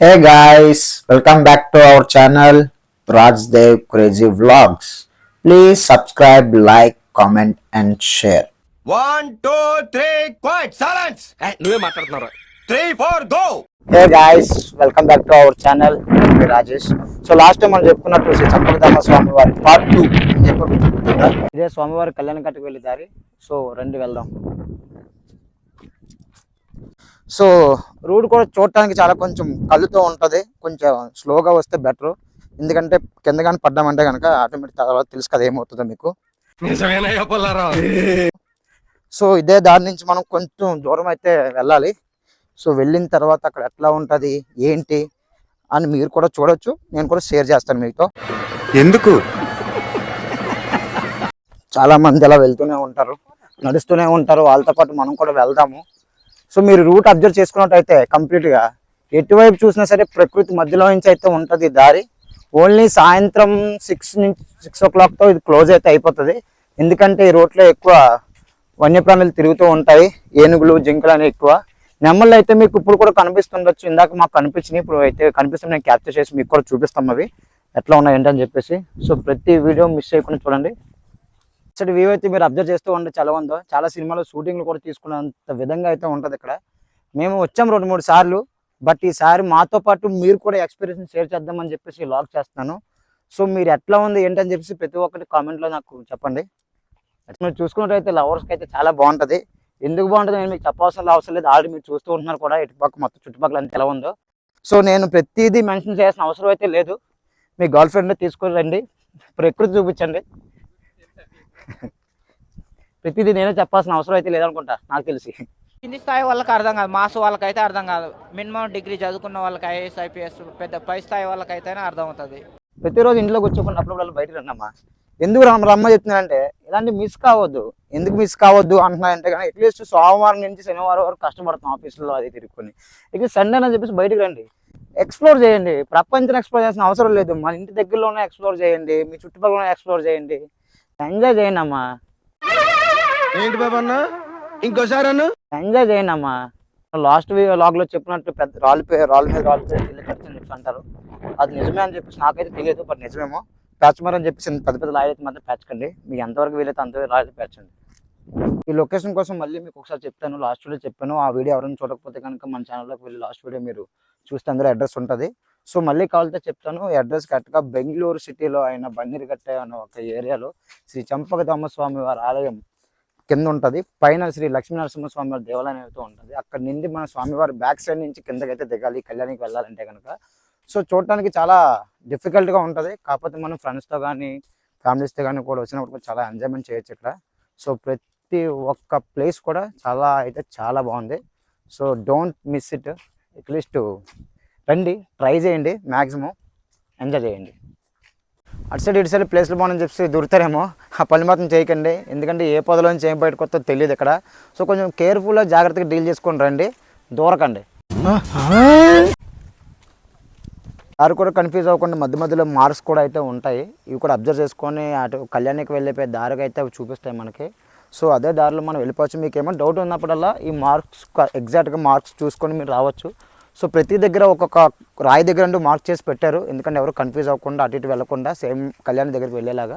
Hey guys, welcome back to our channel Rajdev Crazy Vlogs. Please subscribe, like, comment, and share. 1, 2, 3, quiet, silence! నువ్వే మాట్లాడుతున్నారు 3, 4, go! Hey guys, welcome back to our channel. నేను Rajesh. So last time మనం చెప్పుకున్నట్టు శ్రీ చంపకధామ స్వామివారి part 2 అని చెప్పి ఇదే స్వామివారి కళ్యాణ కట్టుకు వెళ్ళే దారి. సో రండి వెళ్దాం. సో రూట్ కూడా చూడటానికి చాలా కొంచెం కళ్ళుతో ఉంటుంది, కొంచెం స్లోగా వస్తే బెటర్. ఎందుకంటే కింద కానీ పడ్డామంటే కనుక ఆటోమేటిక్ తర్వాత తెలుసు కదా ఏమవుతుందో మీకు. సో ఇదే దారి నుంచి మనం కొంచెం దూరం అయితే వెళ్ళాలి. సో వెళ్ళిన తర్వాత అక్కడ ఎట్లా ఉంటుంది ఏంటి అని మీరు కూడా చూడొచ్చు, నేను కూడా షేర్ చేస్తాను మీతో. ఎందుకు చాలా మంది అలా వెళ్తూనే ఉంటారు, నడుస్తూనే ఉంటారు, వాళ్ళతో పాటు మనం కూడా వెళ్దాము. సో మీరు రూట్ అబ్జర్వ్ చేసుకున్నట్టయితే కంప్లీట్గా ఎటువైపు చూసినా సరే ప్రకృతి మధ్యలో నుంచి అయితే ఉంటుంది దారి. ఓన్లీ సాయంత్రం 6 o'clockతో ఇది క్లోజ్ అయితే అయిపోతుంది. ఎందుకంటే ఈ రోడ్లో ఎక్కువ వన్యప్రాణులు తిరుగుతూ ఉంటాయి, ఏనుగులు జింకలు అనేవి ఎక్కువ. నెమ్మళ్ళు అయితే మీకు ఇప్పుడు కూడా కనిపిస్తుండొచ్చు, ఇందాక మాకు కనిపించినాయి, ఇప్పుడు అయితే కనిపిస్తుంది. నేను క్యాప్చర్ చేసి మీకు కూడా చూపిస్తాం అవి ఎట్లా ఉన్నాయి ఏంటని చెప్పేసి. సో ప్రతి వీడియో మిస్ చేయకుండా చూడండి. ఇచ్చటి వ్యూ అయితే మీరు అబ్జర్వ్ చేస్తూ ఉంటే చాలా ఉందో, చాలా సినిమాలో షూటింగ్లు కూడా తీసుకున్నంత విధంగా అయితే ఉంటుంది ఇక్కడ. మేము వచ్చాం 2-3 సార్లు, బట్ ఈసారి మాతో పాటు మీరు కూడా ఎక్స్పీరియన్స్ షేర్ చేద్దామని చెప్పేసి లాగ్ చేస్తున్నాను. సో మీరు ఎట్లా ఉంది ఏంటని చెప్పేసి ప్రతి ఒక్కటి కామెంట్లో నాకు చెప్పండి. మీరు చూసుకున్నట్టయితే లవర్స్కి అయితే చాలా బాగుంటుంది. ఎందుకు బాగుంటుంది నేను మీకు చెప్పాల్సిన అవసరం లేదు, ఆల్రెడీ మీరు చూస్తూ ఉంటున్నారు కూడా ఇటుపక్క మొత్తం చుట్టుపక్కల అంత ఎలా ఉందో. సో నేను ప్రతిదీ మెన్షన్ చేయాల్సిన అవసరం అయితే లేదు. మీ గర్ల్ ఫ్రెండ్ తీసుకొని రండి, ప్రకృతి చూపించండి. ప్రతిదీ నేనే చెప్పాల్సిన అవసరం అయితే లేదనుకుంటా నాకు తెలిసి. కింది స్థాయి వాళ్ళకి అర్థం కాదు, మాస్ వాళ్ళకైతే అర్థం కాదు. మినిమం డిగ్రీ చదువుకున్న వాళ్ళకి ఐఏఎస్ ఐపీఎస్ పెద్ద పై స్థాయి వాళ్ళకైతేనే అర్థం అవుతుంది. ప్రతిరోజు ఇంట్లో కూర్చోకుండా అప్పుడప్పుడు బయటకు రమ్మా. ఎందుకు రమ్మ చెప్తున్నానంటే ఇలాంటి మిస్ కావద్దు. ఎందుకు మిస్ కావద్దు అంటున్నానంటే కానీ అట్లీస్ట్ సోమవారం నుంచి శనివారం వరకు కష్టపడుతున్నాం ఆఫీసులో అది తిరుగుకొని, ఇక సండే అని చెప్పేసి బయటకు రండి, ఎక్స్ప్లోర్ చేయండి. ప్రపంచం ఎక్స్ప్లోర్ చేసిన అవసరం లేదు, మన ఇంటి దగ్గరలోనే ఎక్స్ప్లోర్ చేయండి, మీ చుట్టుపక్కల ఎక్స్ప్లోర్ చేయండి, ఎంజాయ్ చేయండి అమ్మా. ఏంటి బాబా అన్న ఇంకోసారి అన్న ఎంజాయ్ చేయండి అమ్మా. లాస్ట్ లాగ్ లో చెప్పినట్టు పెద్ద రాళ్ళ మీద ఇల్లు కట్టిందని చెప్పి అంటారు, అది నిజమే అని చెప్పేసి నాకైతే తెలియదు, బట్ నిజమేమో. ప్యాచ్మర్ అని చెప్పేసి పెద్ద పెద్ద లాయర్ అయితే మాత్రం ప్యాచ్కండి, మీకు ఎంతవరకు వీలైతే అంతవరకు లాయర్ ప్యాచండి. ఈ లొకేషన్ కోసం మళ్ళీ మీకు ఒకసారి చెప్తాను, లాస్ట్ వీడియో చెప్పాను. ఆ వీడియో ఎవరైనా చూడకపోతే కనుక మన ఛానల్లోకి వెళ్ళి లాస్ట్ వీడియో మీరు చూస్తే అందులో అడ్రస్ ఉంటుంది. సో మళ్ళీ కావాలంటే చెప్తాను. ఈ అడ్రస్ కరెక్ట్గా బెంగళూరు సిటీలో అయిన బన్నీరుగట్ట అనే ఒక ఏరియాలో శ్రీ చంపకధామ స్వామి వారి ఆలయం కింద ఉంటుంది. పైన శ్రీ లక్ష్మీనరసింహస్వామి వారి దేవాలయం అయితే ఉంటుంది. అక్కడ నుండి మన స్వామివారి బ్యాక్ సైడ్ నుంచి కిందకైతే దిగాలి కళ్యాణికి వెళ్ళాలంటే కనుక. సో చూడటానికి చాలా డిఫికల్ట్గా ఉంటుంది, కాకపోతే మనం ఫ్రెండ్స్తో కానీ ఫ్యామిలీస్తో కానీ కూడా వచ్చినప్పుడు చాలా ఎంజాయ్మెంట్ చేయొచ్చు ఇక్కడ. సో ప్రతి ఒక్క ప్లేస్ కూడా చాలా బాగుంది. So don't miss it. At least రండి, ట్రై చేయండి, మ్యాక్సిమం ఎంజాయ్ చేయండి. అటు సైడ్ ఇటు సైడ్ ప్లేస్లు బాగుందని చెప్పి దొరుకుతారేమో, ఆ పని మాత్రం చేయకండి. ఎందుకంటే ఏ పొదలోంచి ఏం బయటకు వస్తుందో తెలియదు ఇక్కడ. సో కొంచెం కేర్ఫుల్గా జాగ్రత్తగా డీల్ చేసుకొని రండి, దూరకండి. దారి కూడా కన్ఫ్యూజ్ అవ్వకుండా మధ్య మధ్యలో మార్క్స్ కూడా అయితే ఉంటాయి, ఇవి కూడా అబ్జర్వ్ చేసుకొని అటు కళ్యాణికి వెళ్ళిపోయే దారికి అయితే అవి చూపిస్తాయి మనకి. సో అదే దారిలో మనం వెళ్ళిపోవచ్చు. మీకు ఏమైనా డౌట్ ఉన్నప్పుడల్లా ఈ మార్క్స్ ఎగ్జాక్ట్గా మార్క్స్ చూసుకొని మీరు రావచ్చు. సో ప్రతి దగ్గర ఒక్కొక్క రాయి దగ్గర అంటూ మార్క్ చేసి పెట్టారు, ఎందుకంటే ఎవరు కన్ఫ్యూజ్ అవ్వకుండా అటు ఇటు వెళ్ళకుండా సేమ్ కళ్యాణి దగ్గరికి వెళ్ళేలాగా.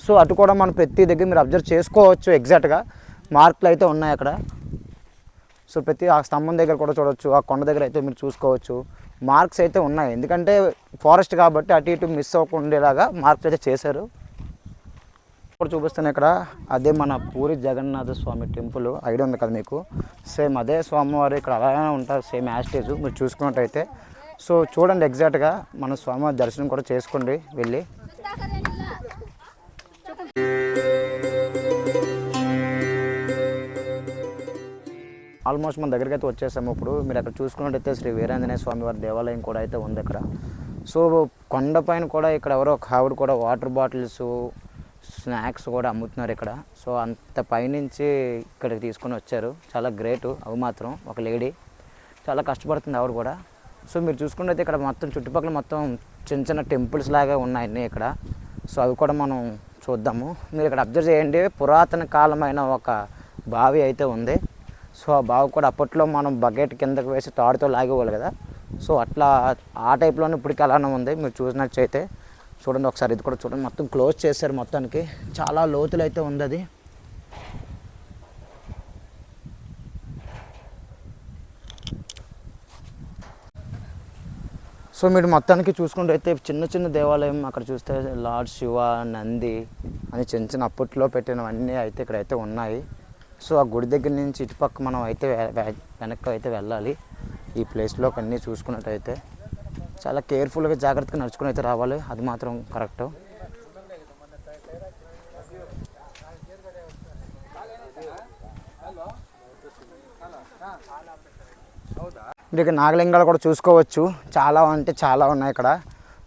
సో అటు కూడా మనం ప్రతి దగ్గర మీరు అబ్జర్వ్ చేసుకోవచ్చు, ఎగ్జాక్ట్గా మార్కులు అయితే ఉన్నాయి అక్కడ. సో ప్రతి ఆ స్తంభం దగ్గర కూడా చూడవచ్చు, ఆ కొండ దగ్గర అయితే మీరు చూసుకోవచ్చు, మార్క్స్ అయితే ఉన్నాయి. ఎందుకంటే ఫారెస్ట్ కాబట్టి అటు ఇటు మిస్ అవ్వకుండేలాగా మార్క్స్ అయితే చేశారు. ఇప్పుడు చూపిస్తాను ఇక్కడ, అదే మన పూరి జగన్నాథ స్వామి టెంపుల్ ఐడియా ఉంది కదా మీకు. సేమ్ అదే స్వామివారు ఇక్కడ అలాగే ఉంటారు, సేమ్ యాస్టేజ్ మీరు చూసుకున్నట్టయితే. సో చూడండి ఎగ్జాక్ట్గా మన స్వామివారి దర్శనం కూడా చేసుకోండి వెళ్ళి. ఆల్మోస్ట్ మన దగ్గరికి అయితే వచ్చేసాము. ఇప్పుడు మీరు అక్కడ చూసుకున్నట్టయితే శ్రీ వీరాంజనేయ స్వామి వారి దేవాలయం కూడా అయితే ఉంది అక్కడ. సో కొండపైన కూడా ఇక్కడ ఎవరో ఒక ఆవిడ కూడా వాటర్ బాటిల్స్ స్నాక్స్ కూడా అమ్ముతున్నారు ఇక్కడ. సో అంత పైనుంచి ఇక్కడికి తీసుకొని వచ్చారు, చాలా గ్రేటు. అవి మాత్రం ఒక లేడీ చాలా కష్టపడుతుంది ఆవిడ కూడా. సో మీరు చూసుకున్నట్టయితే ఇక్కడ మొత్తం చుట్టుపక్కల మొత్తం చిన్న చిన్న టెంపుల్స్ లాగా ఉన్నాయి ఇక్కడ. సో అవి కూడా మనం చూద్దాము. మీరు ఇక్కడ అబ్జర్వ్ చేయండి, పురాతన కాలమైన ఒక బావి అయితే ఉంది. సో ఆ బావి కూడా అప్పట్లో మనం బకెట్ కిందకు వేసి తాడుతో లాగేవాళ్ళు కదా, సో అట్లా ఆ టైప్లోనే ఇప్పటికీ అలానే ఉంది. మీరు చూసినట్టయితే చూడండి ఒకసారి, ఇది కూడా చూడండి, మొత్తం క్లోజ్ చేశారు మొత్తానికి. చాలా లోతులు అయితే ఉంది అది. సో మీరు మొత్తానికి చూసుకుంటే అయితే చిన్న చిన్న దేవాలయం అక్కడ చూస్తే లార్డ్ శివ, నంది అని చిన్న చిన్న అప్పట్లో పెట్టినవన్నీ అయితే ఇక్కడైతే ఉన్నాయి. సో ఆ గుడి దగ్గర నుంచి ఇటుపక్క మనం అయితే వెనక్కి అయితే వెళ్ళాలి. ఈ ప్లేస్లోకి అన్నీ చూసుకున్నట్టయితే చాలా కేర్ఫుల్గా జాగ్రత్తగా నడుచుకుని అయితే రావాలి, అది మాత్రం కరెక్ట్. మీరు ఇక్కడ నాగలింగాలు కూడా చూసుకోవచ్చు, చాలా అంటే చాలా ఉన్నాయి ఇక్కడ.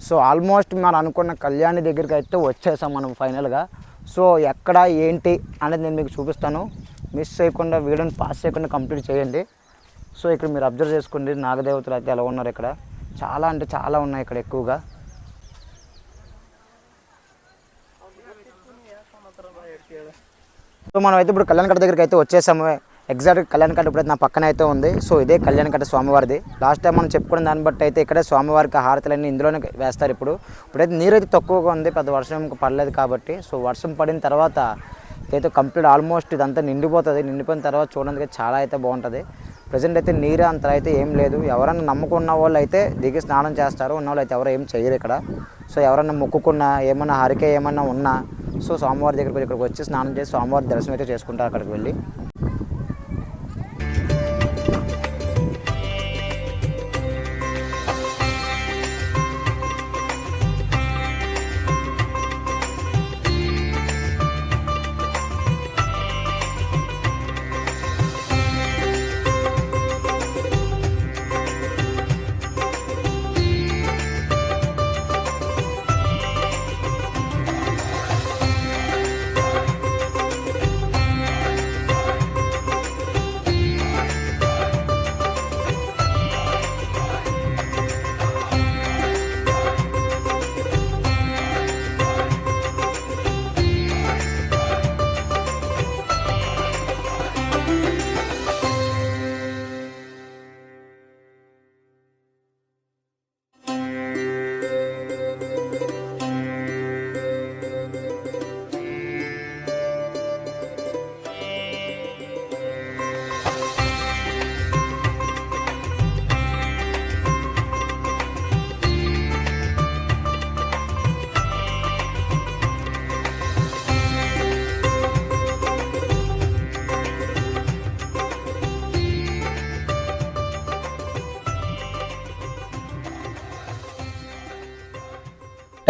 సో ఆల్మోస్ట్ మనం అనుకున్న కళ్యాణి దగ్గరికి అయితే వచ్చేసాం మనం ఫైనల్గా. సో ఎక్కడ ఏంటి అనేది నేను మీకు చూపిస్తాను, మిస్ చేయకుండా వీడియోని పాస్ చేయకుండా కంప్లీట్ చేయండి. సో ఇక్కడ మీరు అబ్జర్వ్ చేసుకోండి, నాగదేవతలు అయితే ఎలా ఉన్నారు ఇక్కడ, చాలా అంటే చాలా ఉన్నాయి ఇక్కడ ఎక్కువగా. సో మనం అయితే ఇప్పుడు కళ్యాణకట్ట దగ్గరికి అయితే వచ్చేసాము. ఎగ్జాక్ట్ కళ్యాణకట్ట ఇప్పుడైతే నా పక్కన అయితే ఉంది. సో ఇదే కళ్యాణకట్ట స్వామివారిది. లాస్ట్ టైం మనం చెప్పుకున్న దాన్ని బట్టి అయితే ఇక్కడే స్వామివారికి హారతులన్నీ ఇందులోనే వేస్తారు. ఇప్పుడైతే నీరు అయితే తక్కువగా ఉంది, పెద్ద వర్షం పడలేదు కాబట్టి. సో వర్షం పడిన తర్వాత అయితే కంప్లీట్ ఆల్మోస్ట్ ఇదంతా నిండిపోతుంది. నిండిపోయిన తర్వాత చూడడానికి చాలా అయితే బాగుంటుంది. ప్రజెంట్ అయితే నీరు అంత అయితే ఏం లేదు. ఎవరైనా నమ్ముకున్న వాళ్ళు అయితే దిగి స్నానం చేస్తారు, ఉన్న వాళ్ళు అయితే ఎవరు ఏం చేయరు ఇక్కడ. సో ఎవరైనా మొక్కుకున్నా ఏమన్నా హరిక ఏమన్నా ఉన్నా సో స్వామివారి ఇక్కడికి వచ్చి స్నానం చేసి స్వామివారి దర్శనం అయితే చేసుకుంటారు అక్కడికి వెళ్ళి.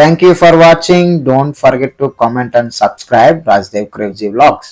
Thank you for watching. Don't forget to comment and subscribe Rajdev Cravji Vlogs.